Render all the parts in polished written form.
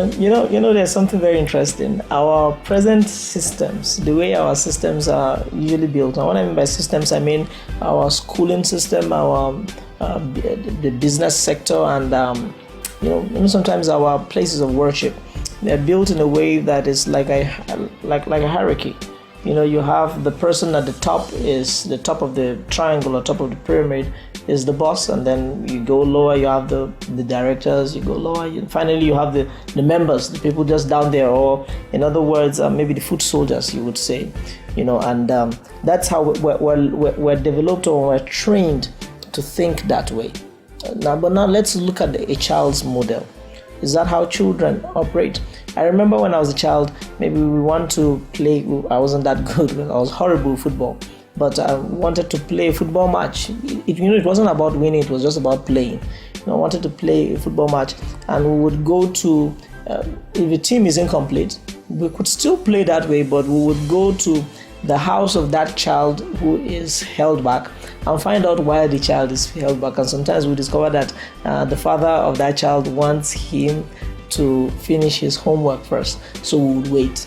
There's something very interesting. Our present systems, the way our systems are usually built. And what I mean by systems, I mean our schooling system, our the business sector, and sometimes our places of worship. They're built in a way that is like a hierarchy. You have the person at the top is the top of the triangle or top of the pyramid is the boss, and then you go lower, you have the directors, you go lower, finally you have the members, the people just down there, or in other words, maybe the foot soldiers, you would say, and that's how we're developed, or we're trained to think that way. But now let's look at a child's model. Is that how children operate? I remember when I was a child, maybe we want to play. I wasn't that good. I was horrible with football, but I wanted to play a football match. It wasn't about winning. It was just about playing. I wanted to play a football match, and we would go to. If the team is incomplete, we could still play that way, but we would go to the house of that child who is held back and find out why the child is held back. And sometimes we discover that the father of that child wants him to finish his homework first, so we would wait,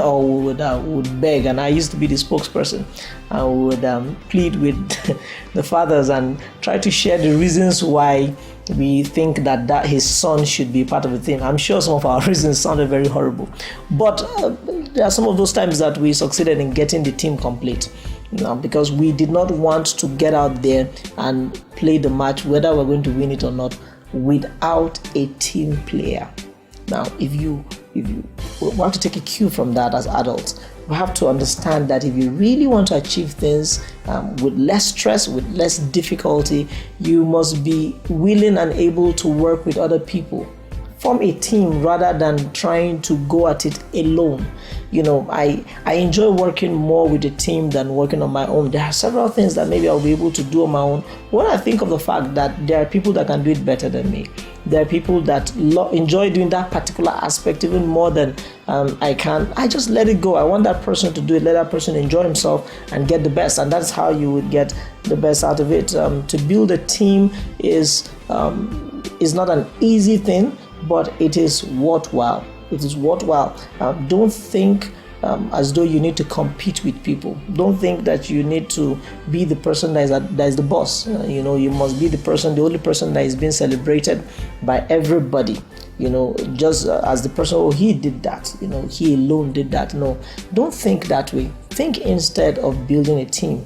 or we would beg. And I used to be the spokesperson. I would plead with the fathers and try to share the reasons why we think that his son should be part of the team. I'm sure some of our reasons sounded very horrible, but there are some of those times that we succeeded in getting the team complete. Because we did not want to get out there and play the match, whether we're going to win it or not, without a team player. Now, if you want to take a cue from that as adults, we have to understand that if you really want to achieve things with less stress, with less difficulty, you must be willing and able to work with other people. Form a team rather than trying to go at it alone. I enjoy working more with a team than working on my own. There are several things that maybe I'll be able to do on my own. When I think of the fact that there are people that can do it better than me, there are people that enjoy doing that particular aspect even more than I can, I just let it go. I want that person to do it, let that person enjoy himself and get the best. And that's how you would get the best out of it. To build a team is not an easy thing, but it is worthwhile. It is worthwhile. Don't think as though you need to compete with people. Don't think that you need to be the person that is the boss. You must be the only person that is being celebrated by everybody. Just as the person, he did that. He alone did that. No, don't think that way. Think instead of building a team.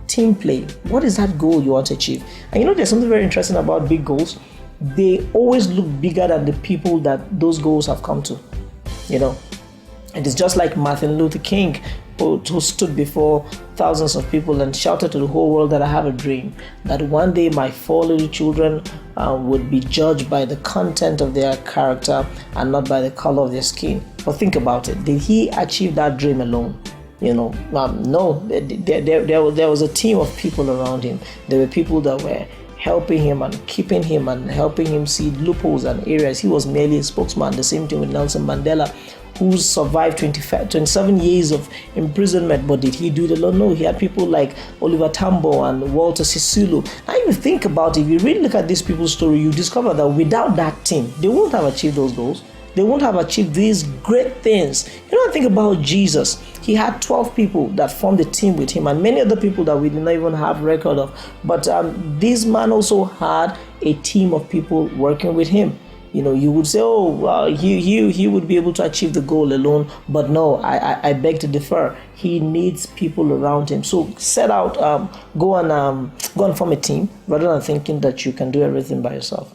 Team play. What is that goal you want to achieve? And there's something very interesting about big goals. They always look bigger than the people that those goals have come to. It is just like Martin Luther King, who stood before thousands of people and shouted to the whole world that I have a dream, that one day my 4 little children would be judged by the content of their character and not by the color of their skin. But think about it. Did he achieve that dream alone? No. There was a team of people around him. There were people that were helping him and keeping him and helping him see loopholes and areas. He was merely a spokesman. The same thing with Nelson Mandela, who survived 27 years of imprisonment. But did he do it alone? No, he had people like Oliver Tambo and Walter Sisulu. Now, if you think about it, if you really look at these people's story, you discover that without that team, they won't have achieved those goals. They won't have achieved these great things. Think about Jesus. He had 12 people that formed a team with him, and many other people that we did not even have record of. But this man also had a team of people working with him. You would say, oh, well, he would be able to achieve the goal alone. But no, I beg to differ. He needs people around him. So set out, go and form a team rather than thinking that you can do everything by yourself.